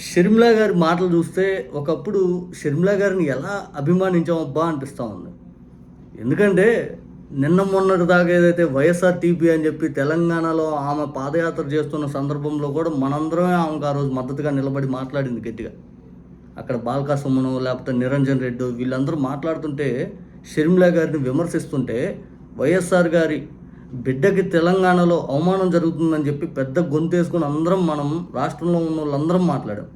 షర్మిల గారి మాటలు చూస్తే ఒకప్పుడు షర్మిల గారిని ఎలా అభిమానించామబ్బా అనిపిస్తూ ఉంది. ఎందుకంటే నిన్న మొన్నటి దాకా ఏదైతే వైఎస్ఆర్టీపీ అని చెప్పి తెలంగాణలో ఆమె పాదయాత్ర చేస్తున్న సందర్భంలో కూడా మనందరమే ఆమెకు ఆ రోజు మద్దతుగా నిలబడి మాట్లాడింది గట్టిగా. అక్కడ బాల్కా సుమను లేకపోతే నిరంజన్ రెడ్డి వీళ్ళందరూ మాట్లాడుతుంటే షర్మిల గారిని విమర్శిస్తుంటే వైఎస్ఆర్ గారి బిడ్డకి తెలంగాణలో అవమానం జరుగుతుందని చెప్పి పెద్ద గొంతేసుకుని అందరం మనం రాష్ట్రంలో ఉన్న వాళ్ళందరం మాట్లాడాం.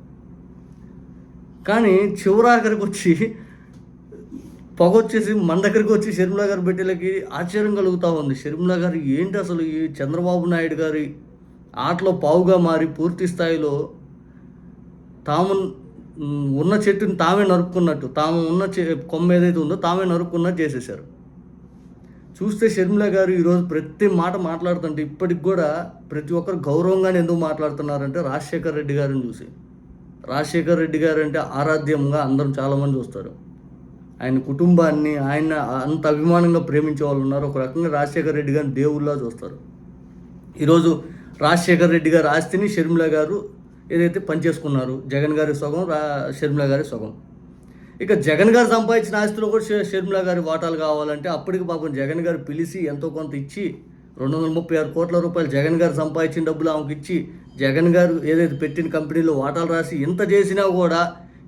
కానీ చివరాఖరికి వచ్చి పొగొచ్చేసి మన దగ్గరికి వచ్చి షర్మిల గారి బిడ్డలకి ఆశ్చర్యం కలుగుతూ ఉంది. షర్మిల గారు ఏంటి అసలు ఈ చంద్రబాబు నాయుడు గారి ఆటలో పావుగా మారి పూర్తి స్థాయిలో తాము ఉన్న చెట్టుని తామే నరుక్కున్నట్టు, తాము ఉన్న కొమ్మ ఏదైతే ఉందో తామే నరుక్కున్నట్టు చేసేసారు. చూస్తే షర్మిల గారు ఈరోజు ప్రతి మాట మాట్లాడుతుంటే ఇప్పటికి కూడా ప్రతి ఒక్కరు గౌరవంగానే ఎందుకు మాట్లాడుతున్నారంటే రాజశేఖర్ రెడ్డి గారిని చూసి. రాజశేఖర్ రెడ్డి గారు అంటే ఆరాధ్యంగా అందరం చాలామంది చూస్తారు. ఆయన కుటుంబాన్ని ఆయన అంత అభిమానంగా ప్రేమించే వాళ్ళు ఉన్నారు. ఒక రకంగా రాజశేఖర్ రెడ్డి గారిని దేవుళ్ళలా చూస్తారు. ఈరోజు రాజశేఖర్ రెడ్డి గారు ఆస్తిని షర్మిల గారు ఏదైతే పనిచేసుకున్నారు, జగన్ గారి సగం, షర్మిల గారి సగం. ఇక జగన్ గారు సంపాదించిన ఆస్తిలో కూడా షర్మిల గారి వాటాలు కావాలంటే అప్పటికి పాపం జగన్ గారు పిలిచి ఎంతో కొంత ఇచ్చి 236 కోట్ల రూపాయలు జగన్ గారు సంపాదించిన డబ్బులు ఆమెకు ఇచ్చి జగన్ గారు ఏదైతే పెట్టిన కంపెనీలో వాటాలు రాసి ఇంత చేసినా కూడా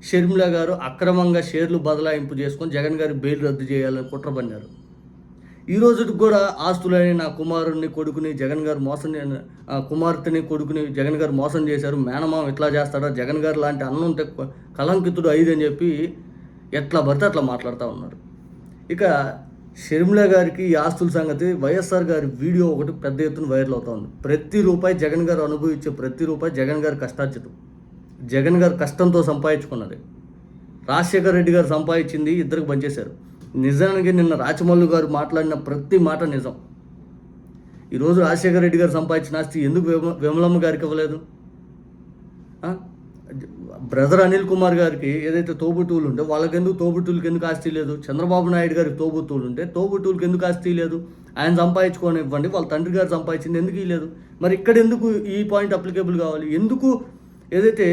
షర్మిల గారు అక్రమంగా షేర్లు బదలాయింపు చేసుకొని జగన్ గారి బెయిల్ రద్దు చేయాలని కుట్ర పన్నారు. ఈ రోజుకి కూడా ఆస్తులని నా కుమారుని కొడుకుని జగన్ గారు కుమార్తెని కొడుకుని జగన్ గారు మోసం చేశారు, మేనమామ ఇట్లా చేస్తాడా, జగన్ గారు లాంటి అన్నం ఉంటే కలంకితుడు అని చెప్పి ఎట్లా పడితే అట్లా మాట్లాడుతూ ఉన్నారు. ఇక షర్మిల గారికి ఈ ఆస్తుల సంగతి వైఎస్ఆర్ గారి వీడియో ఒకటి పెద్ద ఎత్తున వైరల్ అవుతూ ఉంది. ప్రతి రూపాయి జగన్ గారు అనుభవించే ప్రతి రూపాయి జగన్ గారి కష్టార్జితం, జగన్ గారు కష్టంతో సంపాదించుకున్నది. రాజశేఖర్ రెడ్డి గారు సంపాదించింది ఇద్దరికి పనిచేశారు. నిజానికి నిన్న రాచమల్లు గారు మాట్లాడిన ప్రతి మాట నిజం. ఈరోజు రాజశేఖర రెడ్డి గారు సంపాదించిన ఆస్తి ఎందుకు విమలమ్మ గారికి ఇవ్వలేదు? బ్రదర్ అనిల్ కుమార్ గారికి ఏదైతే తోబుట్టువులు ఉంటే తోబుట్టువులకి ఎందుకు ఆస్తి లేదు? చంద్రబాబు నాయుడు గారికి తోబుట్టువులు ఉంటే తోబుట్టువులకి ఎందుకు ఆస్తి లేదు? ఆయన సంపాదించుకొని ఇవ్వండి, వాళ్ళ తండ్రి గారు సంపాదించింది ఎందుకు ఇవ్వలేదు? మరి ఇక్కడ ఎందుకు ఈ పాయింట్ అప్లికేబుల్ కావాలి? ఎందుకు ఏదైతే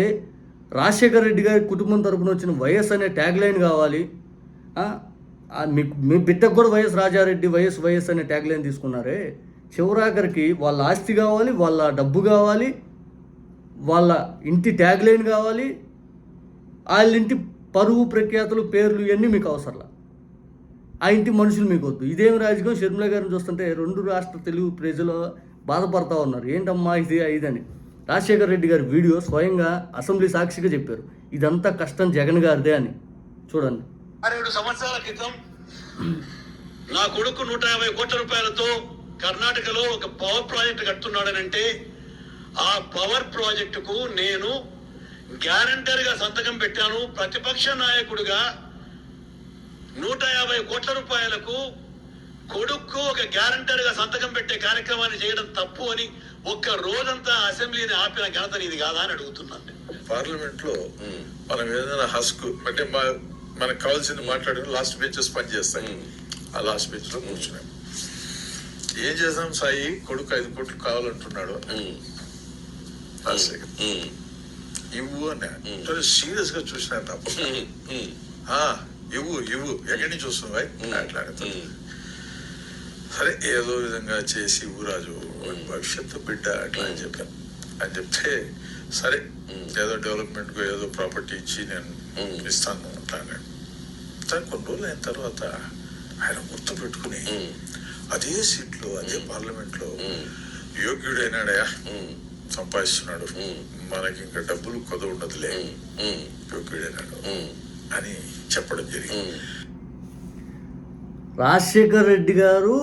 రాజశేఖర రెడ్డి గారి కుటుంబం తరపున వచ్చిన వైఎస్ అనే ట్యాగ్ లైన్ కావాలి? మీ బిడ్డకు కూడా వైఎస్ రాజారెడ్డి వైఎస్ అనే ట్యాగ్ లైన్ తీసుకున్నారే. చివరాఖరికి వాళ్ళ ఆస్తి కావాలి, వాళ్ళ డబ్బు కావాలి, వాళ్ళ ఇంటి ట్యాగ్ లైన్ కావాలి, వాళ్ళ ఇంటి పరువు ప్రఖ్యాతులు పేర్లు ఇవన్నీ మీకు అవసరంలా. ఆ ఇంటి మనుషులు మీకు వద్దు. ఇదేమి రాజకీయం? షర్మిల గారిని చూస్తుంటే 2 రాష్ట్ర తెలుగు ప్రజలు బాధపడతా ఉన్నారు. ఏంటమ్మా ఇదని. రాజశేఖర రెడ్డి గారి వీడియో స్వయంగా అసెంబ్లీ సాక్షిగా చెప్పారు, ఇదంతా కష్టం జగన్ గారిదే అని. చూడండి. 7 సంవత్సరాల క్రితం నా కొడుకు 150 కోట్ల రూపాయలతో కర్ణాటకలో ఒక పవర్ ప్రాజెక్ట్ కడుతున్నాడనంటే ఆ పవర్ ప్రాజెక్టుకు నేను గ్యారంటర్ గా సంతకం పెట్టాను. ప్రతిపక్ష నాయకుడిగా 150 కోట్ల రూపాయలకు కొడుకు ఒక గ్యారంటర్ గా సంతకం పెట్టే కార్యక్రమాన్ని చేయడం తప్పు అని ఒక్క రోజంతా అసెంబ్లీని ఆపిన ఘనత నీది కాదా అని అడుగుతున్నాను. పార్లమెంట్ లో మనం ఏదైనా హస్కు అంటే మనకు కావాల్సింది మాట్లాడిన లాస్ట్ బెంచెస్ పని చేస్తాయి. ఆ లాస్ట్ బెంచ్ లో కూర్చున్నాం. ఏం చేద్దాం సాయి, కొడుకు 5 కోట్లు కావాలంటున్నాడు, ఇవ్వు అని సీరియస్ గా చూసినా తప్ప ఇవ్వు ఎక్కడి నుంచి వస్తుంది అట్లా. సరే ఏదో విధంగా చేసి ఇవ్వు రాజు, భవిష్యత్తు బిడ్డ అట్లా అని చెప్పాను. అని చెప్తే సరే ఏదో డెవలప్మెంట్ కు ఏదో ప్రాపర్టీ ఇచ్చి నేను ఇస్తాను అట్లానే. కొన్ని రోజులు అయిన తర్వాత ఆయన గుర్తు పెట్టుకుని అదే సీట్లో అదే పార్లమెంట్ లో యోగ్యుడైనాడయా, సంపాదిస్తున్నాడు, మనకి ఇంకా డబ్బులు కొద ఉండదులే, యోగ్యుడైనాడు అని చెప్పడం జరిగింది. రాజశేఖర్ రెడ్డి గారు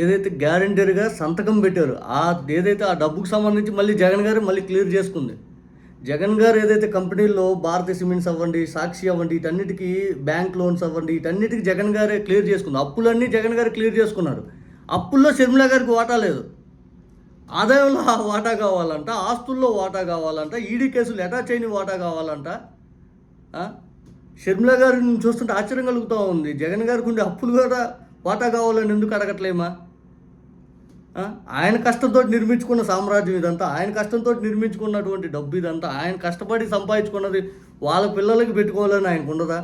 ఏదైతే గ్యారంటీగా సంతకం పెట్టారు, ఏదైతే ఆ డబ్బుకు సంబంధించి మళ్ళీ జగన్ గారు మళ్ళీ క్లియర్ చేసుకుంది. జగన్ గారు ఏదైతే కంపెనీల్లో భారతీయ సిమెంట్స్ అవ్వండి, సాక్షి అవ్వండి, వీటన్నిటికీ బ్యాంక్ లోన్స్ అవ్వండి, వీటన్నిటికీ జగన్ గారే క్లియర్ చేసుకుంది. అప్పులన్నీ జగన్ గారు క్లియర్ చేసుకున్నారు. అప్పుల్లో షర్మిల గారికి వాటా లేదు. ఆదాయంలో వాటా కావాలంట, ఆస్తుల్లో వాటా కావాలంట, ఈడీ కేసులు అటాచ్ అయిన వాటా కావాలంట. షర్మిల గారిని చూస్తుంటే ఆశ్చర్యం కలుగుతూ ఉంది. జగన్ గారికి ఉండే అప్పులు కూడా వాటా కావాలని ఎందుకు అడగట్లేమా? ఆయన కష్టంతో నిర్మించుకున్న సామ్రాజ్యం ఇదంతా, ఆయన కష్టంతో నిర్మించుకున్నటువంటి డబ్బు ఇదంతా, ఆయన కష్టపడి సంపాదించుకున్నది వాళ్ళ పిల్లలకి పెట్టుకోవాలని ఆయనకు ఉండదా?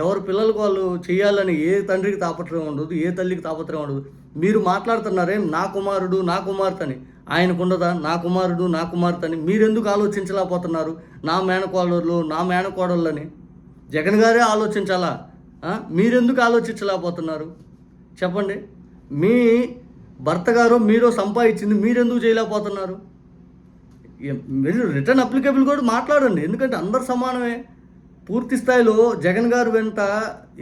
ఎవరి పిల్లలకు వాళ్ళు చేయాలని ఏ తండ్రికి తాపత్రయం ఉండదు, ఏ తల్లికి తాపత్రయం ఉండదు. మీరు మాట్లాడుతున్నారే నా కుమారుడు నా కుమార్తె అని, ఆయనకు ఉండదా? నా కుమారుడు నా కుమార్తె అని మీరెందుకు ఆలోచించలేకపోతున్నారు? నా మేనకోడళ్ళు నా మేనకోడళ్ళని జగన్ గారే ఆలోచించాలా? మీరెందుకు ఆలోచించలేకపోతున్నారు చెప్పండి? మీ భర్త గారు మీరు సంపాదించింది మీరెందుకు చేయలేకపోతున్నారు? మీరు రిటర్న్ అప్లికేబుల్ కూడా మాట్లాడండి, ఎందుకంటే అందరు సమానమే. పూర్తి స్థాయిలో జగన్ గారు వెంట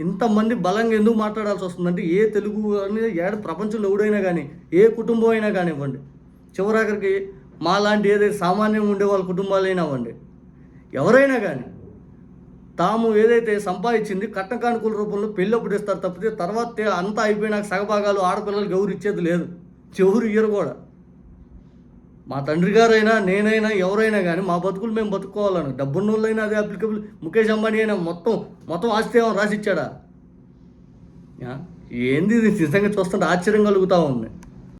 ఇంతమంది బలంగా ఎందుకు మాట్లాడాల్సి వస్తుందంటే, ఏ తెలుగు అని ప్రపంచంలో ఎవడైనా కానీ, ఏ కుటుంబం అయినా కానివ్వండి, చివరాఖరికి మాలాంటి ఏదైతే సామాన్యంగా ఉండే వాళ్ళ కుటుంబాలైనా అవ్వండి, ఎవరైనా కానీ తాము ఏదైతే సంపాదించింది కట్నకానుకూల రూపంలో పెళ్ళప్పుడు ఇస్తారు తప్పితే తర్వాత అంతా అయిపోయినాక సగభాగాలు ఆడపిల్లలకి ఎవరు ఇచ్చేది లేదు, ఎవరు ఇయ్యరు కూడా. మా తండ్రి గారైనా నేనైనా ఎవరైనా కానీ మా బతుకులు మేము బతుక్కోవాలని, డబ్బున్న వాళ్ళైనా అదే అప్లికబుల్. ముఖేష్ అంబానీ అయినా మొత్తం ఆస్తి ఏమో రాసిచ్చాడా? ఏంది ఇది? నిజంగా చూస్తుంటే ఆశ్చర్యం కలుగుతూ ఉంది.